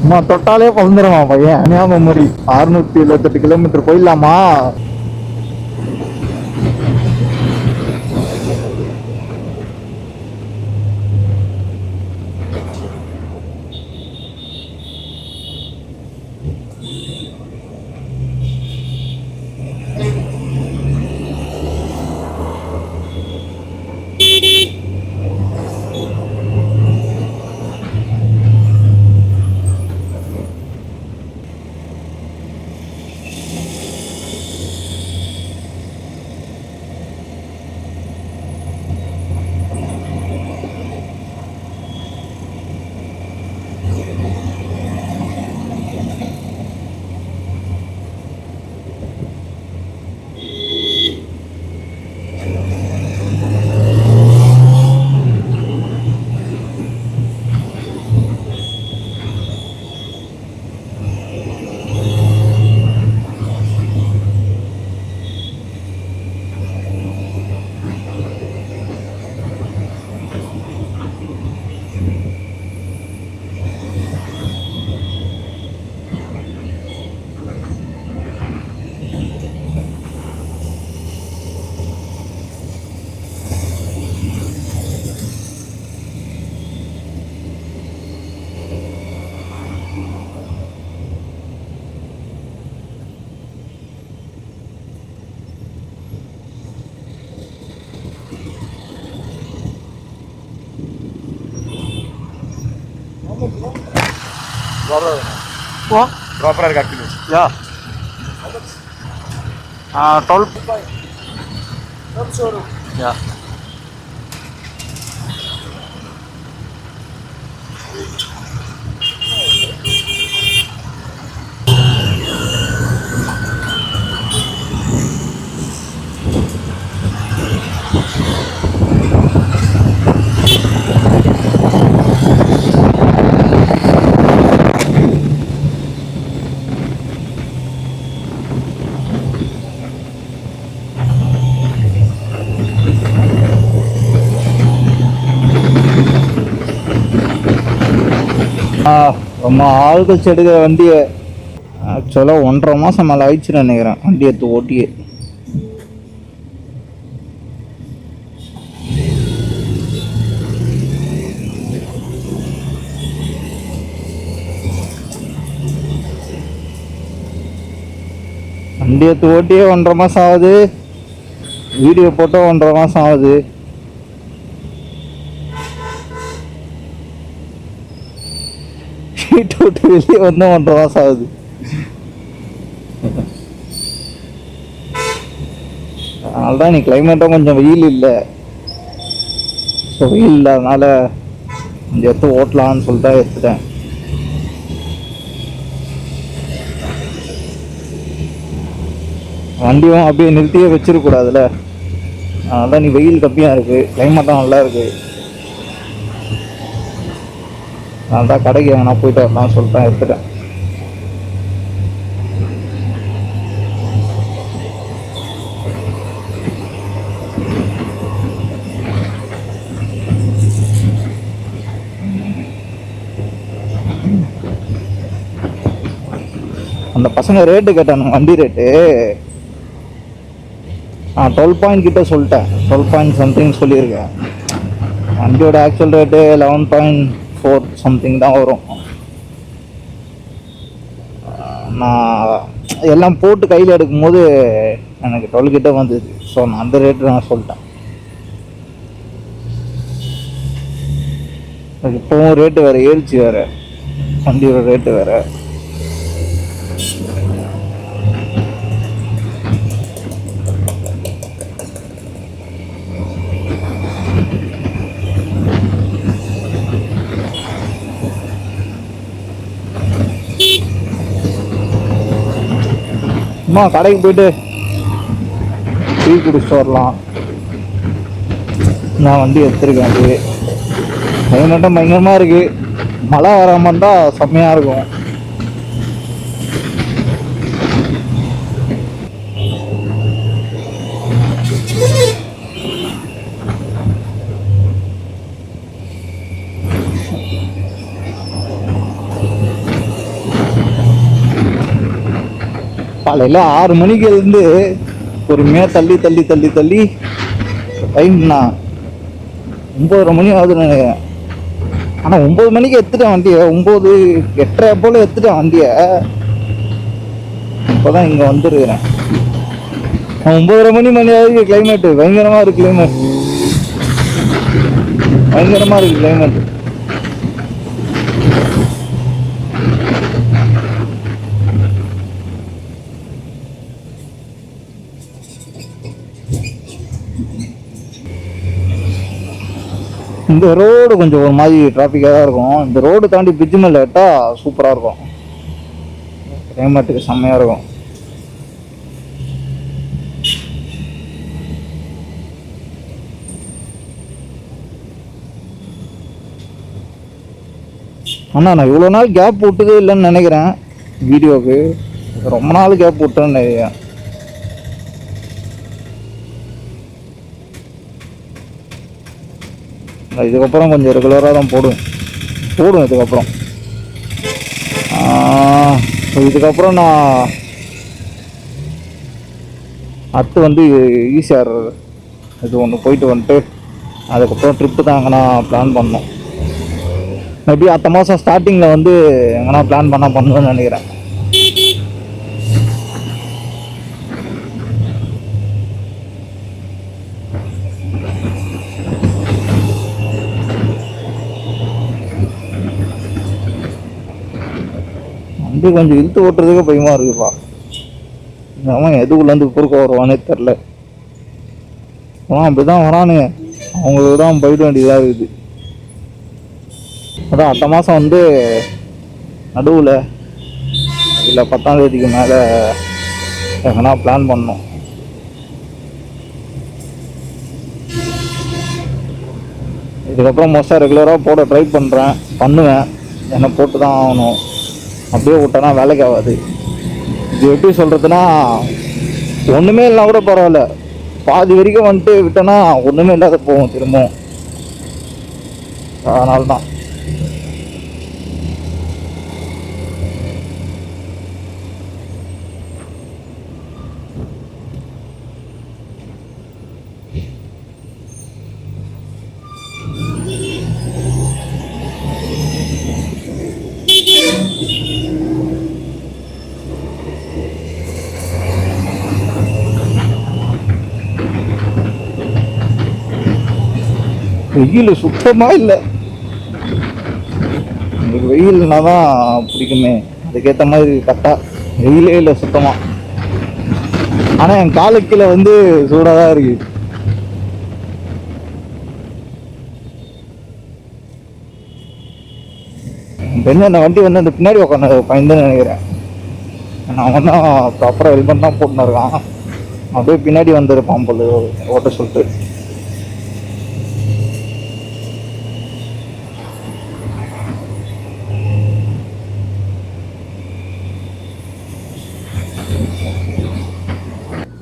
அம்மா தொட்டாலே பறந்துடுமா பையன். கன்னியாகுமரி 678 கிலோமீட்டர் போயிடலாமா? What? Proper calculation. Yeah. 12. Yeah. ரொம்ப ஆள் கழிச்சு எடுக்கிற வண்டியை ஆக்சுவலாக 1.5 மாதம் மேலே ஆயிடுச்சுன்னு நினைக்கிறேன் வண்டி எடுத்து ஓட்டியே. வண்டி எடுத்து ஓட்டியே 1.5 மாதம் ஆகுது. வீடியோ போட்டோ 1.5 மாதம் ஆகுது. வீட்டை விட்டு வெளியே வந்து 1.5 மாதம் ஆகுது. அதனால்தான் நீ கிளைமேட்டும் கொஞ்சம் வெயில் இல்லை. ஸோ வெயில் இல்லாதனால இந்த எடுத்து ஓட்டலான்னு சொல்லிட்டு எடுத்துட்டேன். வண்டியும் அப்படியே நிறுத்தியே வச்சிருக்கூடாதுல்ல. அதனால நீ வெயில் கம்மியாக இருக்குது, கிளைமேட்டும் நல்லா இருக்குது. நான் தான் கடைக்கு எங்கன்னா போயிட்டு வரலாம்னு சொல்லிட்டேன் எடுத்துட்டேன். அந்த பசங்க ரேட்டு கேட்டானுங்க, வண்டி ரேட்டு. 12 பாயிண்ட் கிட்ட சொல்லிட்டேன். 12 பாயிண்ட் சம்திங் சொல்லியிருக்கேன். வண்டியோட ஆக்சுவல் ரேட்டு 11.4 சம்திங் தான் வரும். நான் எல்லாம் போட்டு கையில் எடுக்கும்போது எனக்கு 12 கிட்ட வந்தது. ஸோ நான் அந்த ரேட்டு நான் சொல்லிட்டேன். இப்போவும் ரேட்டு வேறு ஏறிச்சு, வேறு வண்டியோட ரேட்டு வேறு. அம்மா கடைக்கு போயிட்டு டீ குடிச்சிட்டு வரலாம். நான் வண்டி எடுத்துருக்கேன். அது கிளைமேட்டும் பயங்கரமாக இருக்குது. மழை வராமல் இருந்தால் செம்மையாக இருக்கும். காலையில் 6 மணிக்கு இருந்து பொறுமையாக தள்ளி தள்ளி தள்ளி தள்ளி டைம்னா 9:30 மணி ஆகுதுன்னு நினைக்கிறேன். ஆனால் 9 மணிக்கு எடுத்துட்டேன் வண்டியை, 9 8:30 போல் எடுத்துட்டேன் வண்டியை. இப்போ தான் இங்கே வந்துருக்கிறேன். 9:30 மணி ஆகுது. கிளைமேட்டு பயங்கரமாக இருக்குது. பயங்கரமாக இருக்குது கிளைமேட்டு. இந்த ரோடு கொஞ்சம் ஒரு மாதிரி டிராஃபிக்காக தான் இருக்கும். இந்த ரோடு தாண்டி பிரிட்ஜ் மேலே விட்டால் சூப்பராக இருக்கும். கிளைமேட்டுக்கு செம்மையாக இருக்கும். அண்ணா நான் இவ்வளோ நாள் கேப் விட்டதே இல்லைன்னு நினைக்கிறேன் வீடியோவுக்கு. ரொம்ப நாள் கேப் விட்டேன்னு நினைக்கிறேன். இதுக்கப்புறம் கொஞ்சம் ரெகுலராக தான் போடும் இதுக்கப்புறம். இதுக்கப்புறம் நான் அடுத்து வந்து ஈசிஆர் இது ஒன்று போயிட்டு வந்துட்டு அதுக்கப்புறம் ட்ரிப்பு தான் எங்கன்னா பிளான் பண்ணோம். மேபி அடுத்த மாதம் ஸ்டார்டிங்கில் வந்து எங்கன்னா பிளான் பண்ணுவேன்னு நினைக்கிறேன். வண்டி கொஞ்சம் இழுத்து ஓட்டுறதுக்கு பயமாக இருக்குப்பா. அவன் எதுக்குள்ளேருந்து குறுக்க வருவானே தெரில. அவன் அப்படி தான் வரானுங்க. அவங்களுக்கு தான் போயிட வேண்டியதாக இருக்குது. அதான் அடுத்த மாதம் வந்து நடுவில் இல்லை 10ஆம் தேதிக்கு மேலே எங்கன்னா பிளான் பண்ணோம். இதுக்கப்புறம் மோஸ்ட்டாக ரெகுலராக போட ட்ரை பண்ணுவேன். என்ன போட்டு தான் ஆகணும். அப்படியே விட்டோன்னா வேலைக்கு ஆகாது. இது எப்படி சொல்கிறதுனா, ஒன்றுமே இல்லைனா கூட பரவாயில்ல, பாதி வரைக்கும் வந்துட்டு விட்டோன்னா ஒன்றுமே இல்லாத போகும் திரும்பவும். அதனால தான் வெயில் சுத்தமாக இல்லை. எனக்கு வெயில்னா தான் பிடிக்குமே. அதுக்கேற்ற மாதிரி கரெக்டாக வெயிலே இல்லை சுத்தமாக. ஆனால் என் காலுக்கீழே வந்து சூடாக தான் இருக்குது. பெண்ணு அந்த வண்டி வந்து அந்த பின்னாடி உட்காந்து பயந்துன்னு நினைக்கிறேன். நான் ஒன்றும் ப்ராப்பராக ஹெல்மெட் தான் போட்டுன்னு இருக்கான். அப்படியே பின்னாடி வந்துருப்பான் போல ஓட்ட சொல்லிட்டு.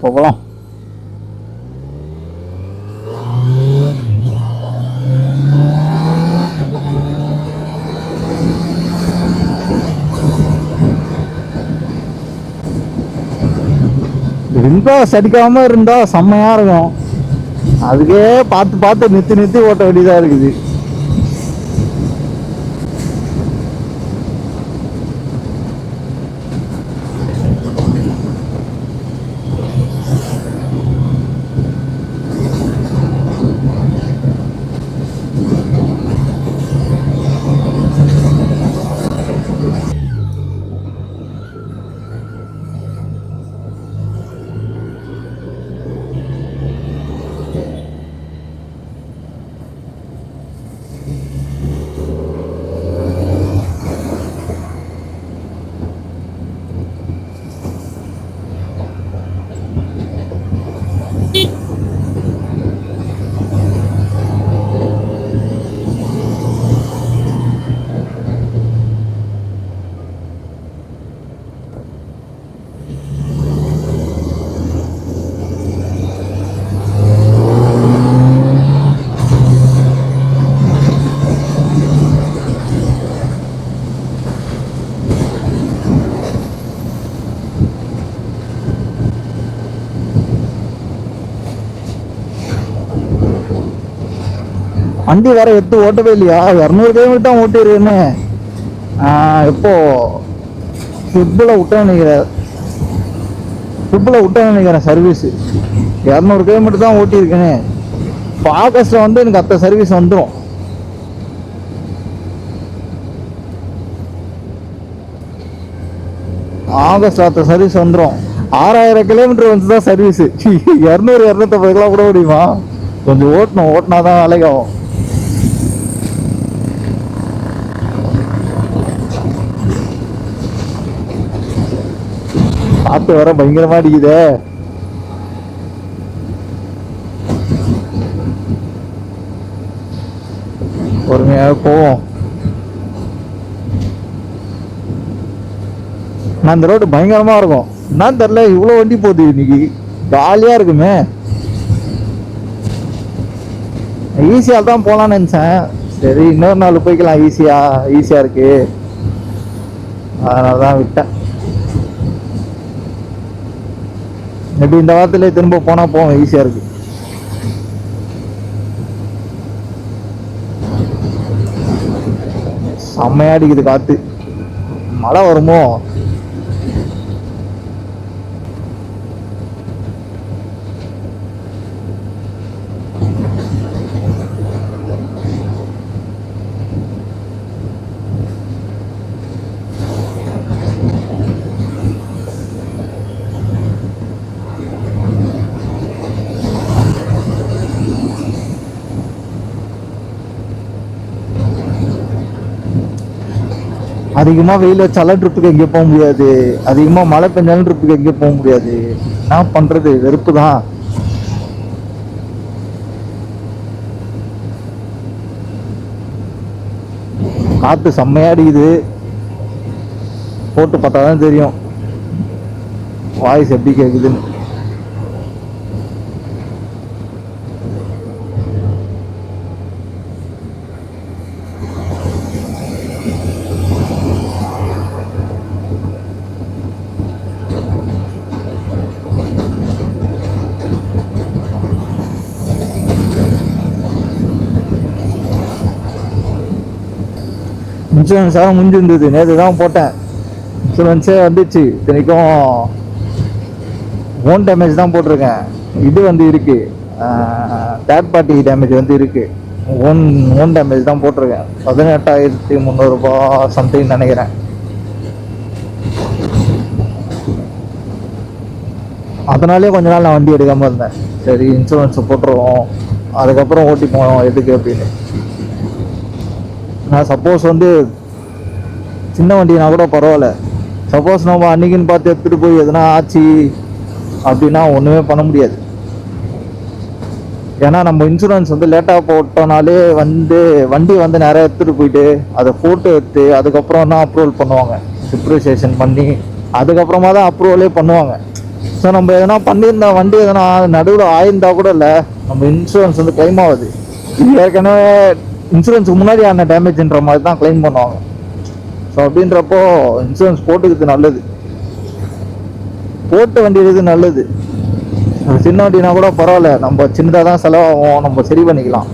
போகலாம். விண்ட்பாஸ் அடிக்காம இருந்தா செம்மையா இருக்கும். அதுக்கே பார்த்து நிறுத்தி ஓட்ட வேண்டியதா இருக்குது. வண்டி வேற எடுத்து ஓட்டவே இல்லையா, 200 கிலோமீட்டர் தான் ஓட்டிருக்கேன்னு. எப்போ விட்டேன்னு நினைக்கிறேன் சர்வீஸ். 200 கிலோமீட்டர் தான் ஓட்டியிருக்கேன்னு. இப்போ ஆகஸ்ட்ல வந்து எனக்கு அத்த சர்வீஸ் வந்துடும். ஆகஸ்ட் அத்த சர்வீஸ் வந்துடும். 6000 கிலோமீட்டர் வந்து தான் சர்வீஸ். 200-250 கிலோ கூட முடியுமா? கொஞ்சம் ஓட்டினாதான் வேலைக்கு ஆகும். காத்து வர பயங்கரமா அடிக்குதே. பொறுமையாக போவோம். நான் இந்த ரோடு பயங்கரமா இருக்கும். என்னன்னு தெரியல, இவ்வளவு வண்டி போகுது இன்னைக்கு. ஜாலியா இருக்குமே. ஈஸியா தான் போலான்னு நினைச்சேன். சரி இன்னொரு நாள் போய்க்கலாம். ஈஸியா இருக்கு, அதனாலதான் விட்டேன். எப்படி இந்த வாரத்துல திரும்ப போனா போவோம். ஈஸியா இருக்கு. செம்மையா அடிக்குது காத்து. மழை வருமோ? அதிகமா வெயில் வச்சாலும் ட்ரிப்புக்கு எங்கேயும் போக முடியாது. அதிகமா மழை பெஞ்சாலும் ட்ரிப்புக்கு எங்கேயும் போக முடியாது. என்ன பண்றது, வெறுப்பு தான். காத்து செம்மையா அடிக்குது. போட்டு பார்த்தாதான் தெரியும் வாய்ஸ் எப்படி கேக்குதுன்னு. இன்சூரன்ஸாக முடிஞ்சிருந்தது. நேற்று தான் போட்டேன். இன்சூரன்ஸே வந்துச்சு. இத்தனைக்கும் ஓன் டேமேஜ் தான் போட்டிருக்கேன். இது வந்து இருக்கு, தேர்ட் பார்ட்டி டேமேஜ் வந்து இருக்கு. ஓன் டேமேஜ் தான் போட்டிருக்கேன். 18,300 ரூபாய் சம்திங் நினைக்கிறேன். அதனாலே கொஞ்ச நாள் நான் வண்டி எடுக்காமல் இருந்தேன். சரி இன்சூரன்ஸ் போட்டுருவோம், அதுக்கப்புறம் ஓட்டி போவோம் எதுக்கு அப்படின்னு. நான் சப்போஸ் வந்து சின்ன வண்டினா கூட பரவாயில்ல. சப்போஸ் நம்ம அன்னைக்குன்னு பார்த்து எடுத்துகிட்டு போய் எதுனா ஆச்சு அப்படின்னா ஒன்றுமே பண்ண முடியாது. ஏன்னா நம்ம இன்சூரன்ஸ் வந்து லேட்டாக போட்டோனாலே வண்டி வந்து நிறைய எடுத்துகிட்டு போயிட்டு அதை ஃபோட்டோ எடுத்து அதுக்கப்புறம் தான் அப்ரூவல் பண்ணுவாங்க. டிப்ரிசியேஷன் பண்ணி அதுக்கப்புறமா தான் அப்ரூவலே பண்ணுவாங்க. ஸோ நம்ம எதனா பண்ணியிருந்தா வண்டி எதனா நடுவில் ஆயிருந்தா கூட இல்லை, நம்ம இன்சூரன்ஸ் வந்து கிளைம் ஆகுது. ஏற்கனவே இன்சூரன்ஸுக்கு முன்னாடி ஆன டேமேஜ்ன்ற மாதிரி தான் கிளைம் பண்ணுவாங்க. ஸோ அப்படின்றப்போ இன்சூரன்ஸ் போட்டுக்கிறது நல்லது. போட்டு வண்டி எடுக்கிறது நல்லது. சின்ன வண்டினா கூட பரவாயில்ல, நம்ம சின்னதாக தான் செலவாகும், நம்ம சரி பண்ணிக்கலாம்.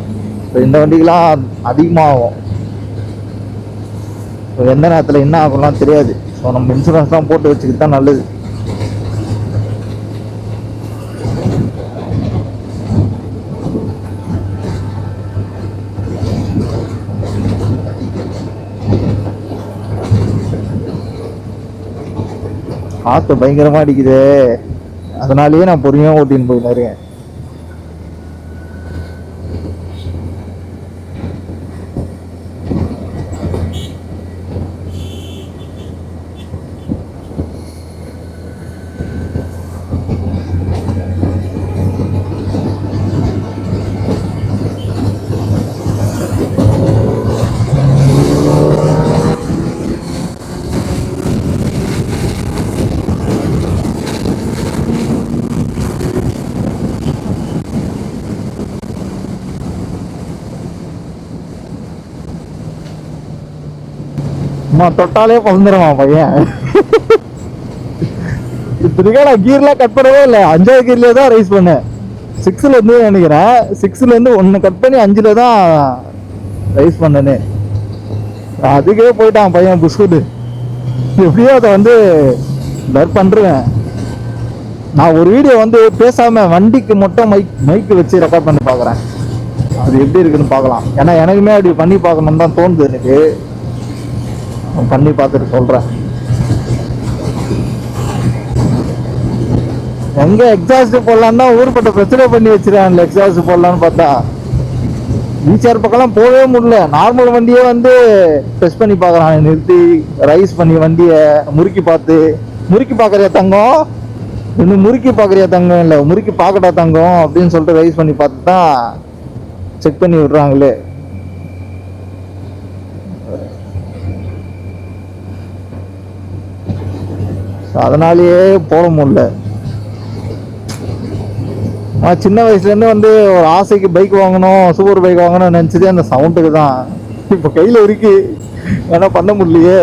இந்த வண்டிக்கெலாம் அதிகமாகும். எந்த நேரத்தில் என்ன ஆகும்லாம் தெரியாது. ஸோ நம்ம இன்சூரன்ஸ்லாம் போட்டு வச்சுக்கிட்டு தான் நல்லது. காற்று பயங்கரமாக அடிக்குது. அதனாலேயே நான் பொறுமையாக ஓட்டின்னு போய் இருக்கேன். தொட்டாலே பறந்துருவான் பையன். இப்படிக்கா நான் கீர்லாம் கட் பண்ணவே இல்லை, 5வது கீர்லயே தான் ரைஸ் பண்ணேன். 6லேருந்து நினைக்கிறேன். 6லேருந்து 1 கட் பண்ணி 5ல் தான் ரைஸ் பண்ணனே. அதுக்கே போயிட்டான் பையன் புஸ்குட்டு. எப்படியோ அதை வந்து பிளர் பண்ணுறேன். நான் ஒரு வீடியோ வந்து பேசாமல் வண்டிக்கு மட்டும் மைக்கு வச்சு ரெக்கார்ட் பண்ணி பார்க்குறேன். அது எப்படி இருக்குன்னு பார்க்கலாம். ஏன்னா எனக்குமே அப்படி பண்ணி பார்க்கணுன்னு தான் தோணுது எனக்கு. பண்ணி பார்த்துட்டு சொல்கிறேன். எங்கே எக்ஸாஸ்ட் போடலான்னு தான் ஊர்பட்ட பிரச்சனை பண்ணி வச்சிருக்காங்க. எக்ஸாஸ்ட் போடலான்னு பார்த்தா வீச்சார் பக்கம்லாம் போகவே முடியல. நார்மல் வண்டியே வந்து டெஸ்ட் பண்ணி பார்க்குறான். நிறுத்தி ரைஸ் பண்ணி வண்டியை முறுக்கி பார்க்குறியா தங்கம், இன்னும் முறுக்கி பார்க்குறியா தங்கம், இல்லை முறுக்கி பார்க்கட்டா தங்கம் அப்படின்னு சொல்லிட்டு ரைஸ் பண்ணி பார்த்து தான் செக் பண்ணி விடுறாங்களே. அதனாலேயே போட முடியல. சின்ன வயசுலேருந்து வந்து ஒரு ஆசைக்கு பைக் வாங்கணும், சூப்பர் பைக் வாங்கணும்னு நினச்சதே அந்த சவுண்டுக்கு தான். இப்போ கையில் இருக்கு, ஏன்னா பண்ண முடியலையே.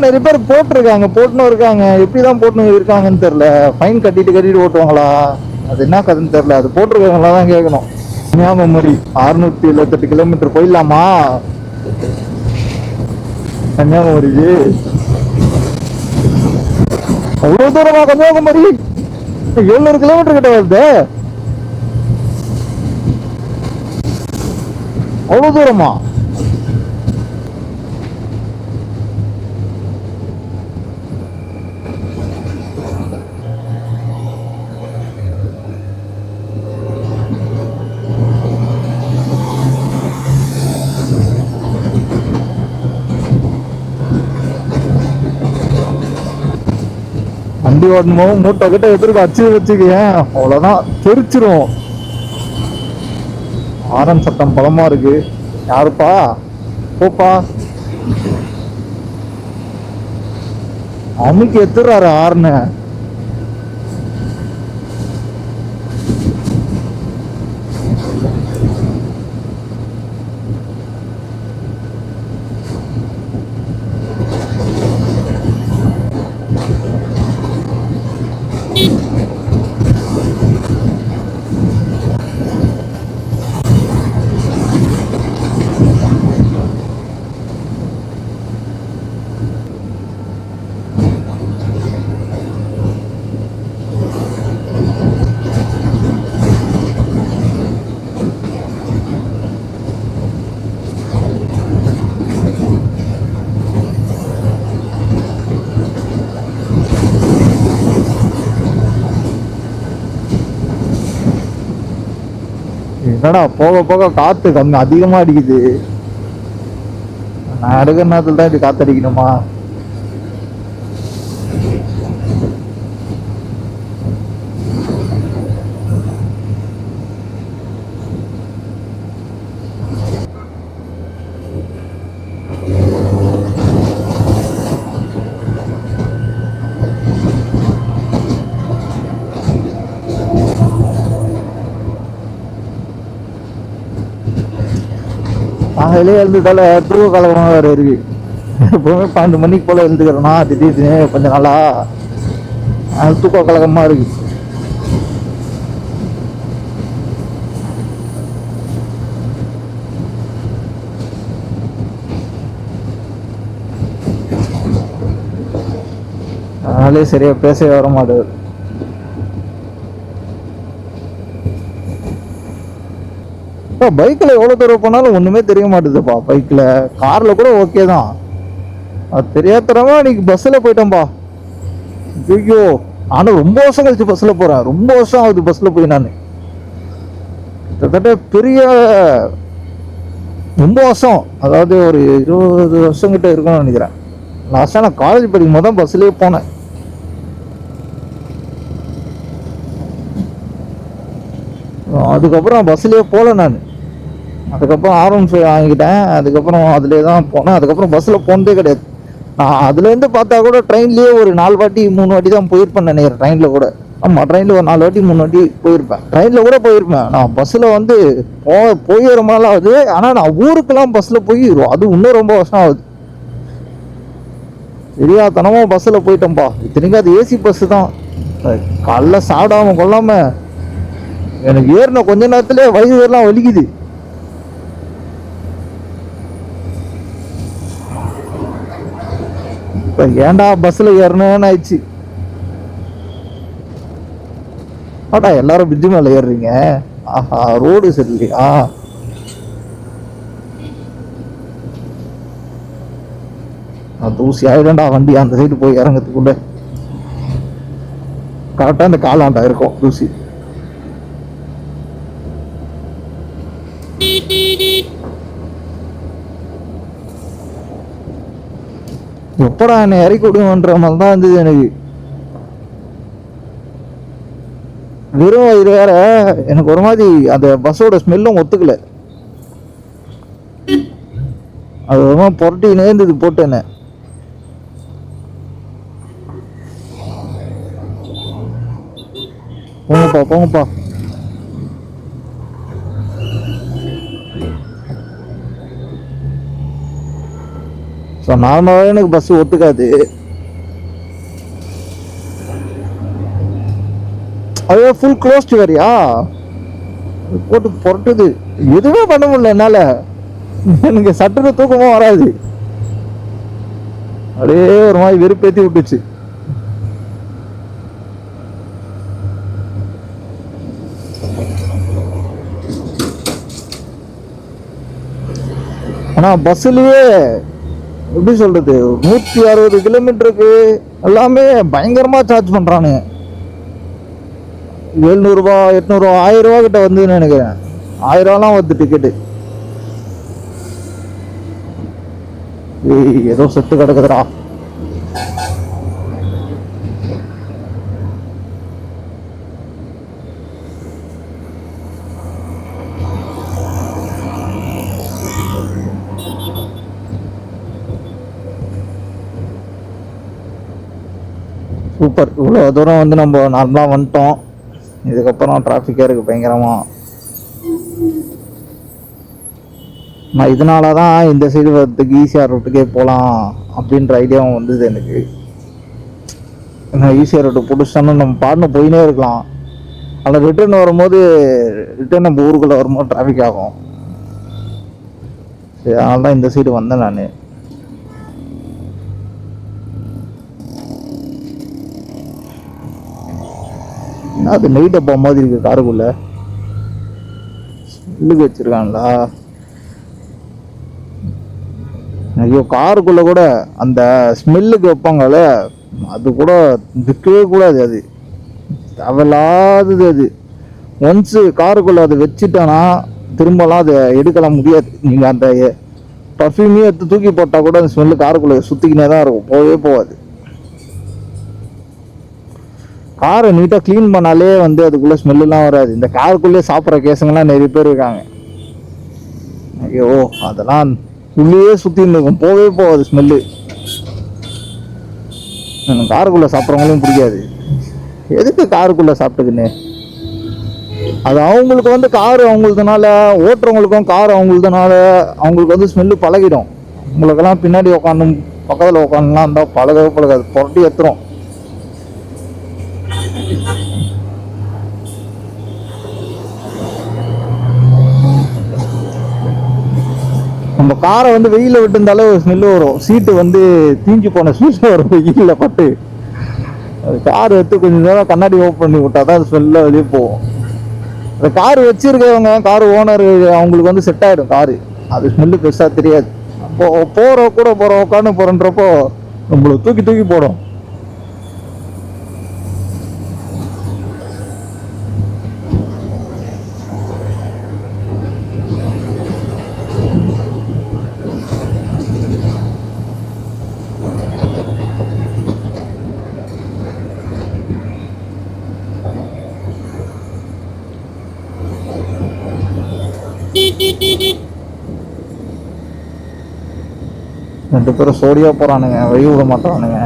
நிறைய பேர் போட்டுன்னு இருக்காங்க. எப்படி தான் போட்டுன்னு இருக்காங்கன்னு தெரில. ஃபைன் கட்டிட்டு ஓட்டுவாங்களா, அது என்ன கதைன்னு தெரில. அது போட்டிருக்காங்களா தான் கேட்கணும். கன்னியாகுமரி 678 கிலோமீட்டர் போயிடலாமா கன்னியாகுமரிக்கு? அவ்வளோ தூரமா கன்னியாகுமரி? 700 கிலோமீட்டர் கிட்ட வருது. அவ்வளோ தூரமா? வண்டி ஓட்டணும், மூட்டை கிட்ட எதிர்க்க அச்சு வச்சுக்கேன், அவ்வளோதான் தெரிச்சிரும். ஆரன் சத்தம் பலமா இருக்கு. யாருப்பா? போப்பா. அமுக்கி எத்துறாரு ஆறுன்னு. என்னடா போக போக காத்து கம்மி அதிகமா அடிக்குது. நான் எடுக்கிற நேரத்துல தான் இப்படி காத்து அடிக்கணுமா? காலையிலே எழுந்துட்டால தூக்க கலகமாக வேறு இருக்கு. எப்பவுமே 12 மணிக்கு போல எழுந்துக்கிறேன்னா திடீர்னு கொஞ்சம் நாளா தூக்க கலகமாக இருக்கு. அதனாலே சரியா பேசவே வர மாட்டேது. பைக்கில் எவ்வளோ தூரம் போனாலும் ஒன்றுமே தெரிய மாட்டேதுப்பா. பைக்கில் காரில் கூட ஓகே தான், அது தெரியாதரமா இன்னைக்கு பஸ்ஸில் போயிட்டேன்ப்பா. ஐயோ, ஆனால் ரொம்ப வருஷம் கழிச்சு பஸ்ஸில் போகிறேன். ரொம்ப வருஷம் ஆகுது பஸ்ஸில் போய். நான் கிட்டத்தட்ட பெரிய ரொம்ப வருஷம், அதாவது ஒரு 20 வருஷம் கிட்ட இருக்கும்னு நினைக்கிறேன். லாஸ்ட்டாக நான் காலேஜ் படிக்கும் போது தான் பஸ்லேயே போனேன். அதுக்கப்புறம் பஸ்லேயே போகல நான். அதுக்கப்புறம் R15 வாங்கிக்கிட்டேன். அதுக்கப்புறம் அதிலே தான் போனேன். அதுக்கப்புறம் பஸ்ஸில் போனதே கிடையாது. நான் அதுலேருந்து பார்த்தா கூட ட்ரெயின்லேயே ஒரு 4 வாட்டி 3 வாட்டி தான் போயிருப்பேன் நினைக்கிறேன். ட்ரெயினில் கூட, ஆமாம், ட்ரெயினில் ஒரு 4 வாட்டி 3 வாட்டி போயிருப்பேன். ட்ரெயினில் கூட போயிருப்பேன். நான் பஸ்ஸில் வந்து போய் ரொம்ப நாள் ஆகுது. ஆனால் நான் ஊருக்கெல்லாம் பஸ்ஸில் போய் அது இன்னும் ரொம்ப வருஷம் ஆகுது. தெரியாதனமாக பஸ்ஸில் போயிட்டேன்ப்பா. இத்தனைக்கும் அது ஏசி பஸ்ஸு தான். காலைல சாப்பிடாம கொள்ளாம எனக்கு ஏறின கொஞ்ச நேரத்துல வயிறு எல்லாம் வலிக்குது. இப்ப ஏன்டா பஸ்ல ஏறணும்னு ஆயிடுச்சு. ஆடா எல்லாரும் பிரிட்ஜு மேல ஏறுறீங்க. ஆஹா ரோடு சரியில்லையா. தூசி ஆயிடும்டா வண்டி அந்த சைடு போய் இறங்கிறதுக்குள்ள. கரெக்டா இந்த காலாண்டா இருக்கும் தூசி. எப்படா என்னை இறக்கி விடுங்கன்ற மாதிரி தான் இருந்தது எனக்கு. வெறும் வயிறு வேற. எனக்கு ஒரு மாதிரி அந்த பஸ்ஸோட ஸ்மெல்லும் ஒத்துக்கல. அது ஒரு மாதிரி புரட்டினே இருந்தது போட்டு என்ன. போங்கப்பா போங்கப்பா. ஸோ நார்மலாகவே எனக்கு பஸ் ஒத்துக்காது. அதே ஃபுல் க்ளோஸ்டு வேறியா போட்டு புரட்டுது. எதுவுமே பண்ண முடியல என்னால. எனக்கு சட்டுன்னு தூக்கமும் வராது. அப்படியே ஒரு மாதிரி வெறுப்பேத்தி விட்டுச்சு. ஆனா பஸ்லயே எப்படி சொல்றது 160 கிலோமீட்டருக்கு எல்லாமே பயங்கரமா சார்ஜ் பண்றானுங்க. 700 ரூபாய் 800 ரூபாய் 1000 ரூபாய் கிட்ட வந்து நினைக்கிறேன். 1000 ரூபாய்லாம் வருது டிக்கெட்டு. ஏதோ செத்து கிடக்குதுடா. சூப்பர். இவ்வளோ தூரம் வந்து நம்ம நார்மலாக வந்துட்டோம். இதுக்கப்புறம் டிராஃபிக்காக இருக்குது பயங்கரமாக. நான் இதனால தான் இந்த சைடு வரதுக்கு ஈஸியாக ரூட்டுக்கே போகலாம் அப்படின்ற ஐடியாவும் வந்தது எனக்கு. ஈஸியாக ரூட்டு பிடிச்சிட்டோன்னா நம்ம பாட்டுன்னு போயினே இருக்கலாம். அதில் ரிட்டர்ன் வரும்போது ரிட்டர்ன் நம்ம ஊருக்குள்ளே வரும்போது டிராஃபிக் ஆகும். சரி அதனால தான் இந்த சைடு வந்தேன் நான். அது நைட் அப்போ மாதிரி இருக்கு காருக்குள்ள. ஸ்மெல்லுக்கு வச்சிருக்காங்களா? ஐயோ காருக்குள்ள கூட அந்த ஸ்மெல்லுக்கு வைப்பாங்கல்ல அது கூட விற்கவே கூடாது. அது தேவையில்லாதது. அது ஒன்ஸு காருக்குள்ள அதை வச்சுட்டோன்னா திரும்பலாம் அதை எடுக்கலாம் முடியாது. நீங்கள் அந்த பர்ஃப்யூமே எடுத்து தூக்கி போட்டால் கூட அந்த ஸ்மெல்லு காருக்குள்ள சுற்றிக்கினே தான் இருக்கும், போகவே போகாது. காரை நீட்டாக க்ளீன் பண்ணாலே வந்து அதுக்குள்ளே ஸ்மெல்லாம் வராது. இந்த காருக்குள்ளே சாப்பிட்ற கேஸுங்கெல்லாம் நிறைய பேர் இருக்காங்க. ஐயோ அதெல்லாம் உள்ளே சுற்றின்னு இருக்கும், போகவே போகாது ஸ்மெல்லு. எனக்கு காருக்குள்ளே சாப்பிட்றவங்களையும் பிடிக்காது. எதுக்கு காருக்குள்ளே சாப்பிட்டுக்குன்னு? அது அவங்களுக்கு வந்து காரு அவங்களுதுனால, ஓட்டுறவங்களுக்கும் கார் அவங்களுதுனால அவங்களுக்கு வந்து ஸ்மெல்லு பழகிடும். உங்களுக்கெல்லாம் பின்னாடி உட்காந்து பக்கத்தில் உட்காந்துலாம் இருந்தால் பழகவே பழகாது, புரட்டி ஏற்றுரும். நம்ம காரை வந்து வெயில விட்டு இருந்தாலும் ஒரு ஸ்மெல்லு வரும். சீட்டு வந்து தீஞ்சு போன ஸ்மெல்லு வரும் வெயிலில் பட்டு. அது கார் எடுத்து கொஞ்சம் நேரம் கண்ணாடி ஓப்பன் பண்ணி விட்டா தான் அது ஸ்மெல்ல வெளியே போகும். அந்த கார் வச்சிருக்கவங்க கார் ஓனர் அவங்களுக்கு வந்து செட் ஆகிடும் காரு. அது ஸ்மெல்லு பெருசாக தெரியாது. அப்போ போகிற கூட போகிறோம் உட்காந்து போகிறன்றப்போ நம்மளை தூக்கி தூக்கி போடும். ரெண்டு பேரும் சோடியா போறானுங்க, வழி விட மாட்டானுங்க.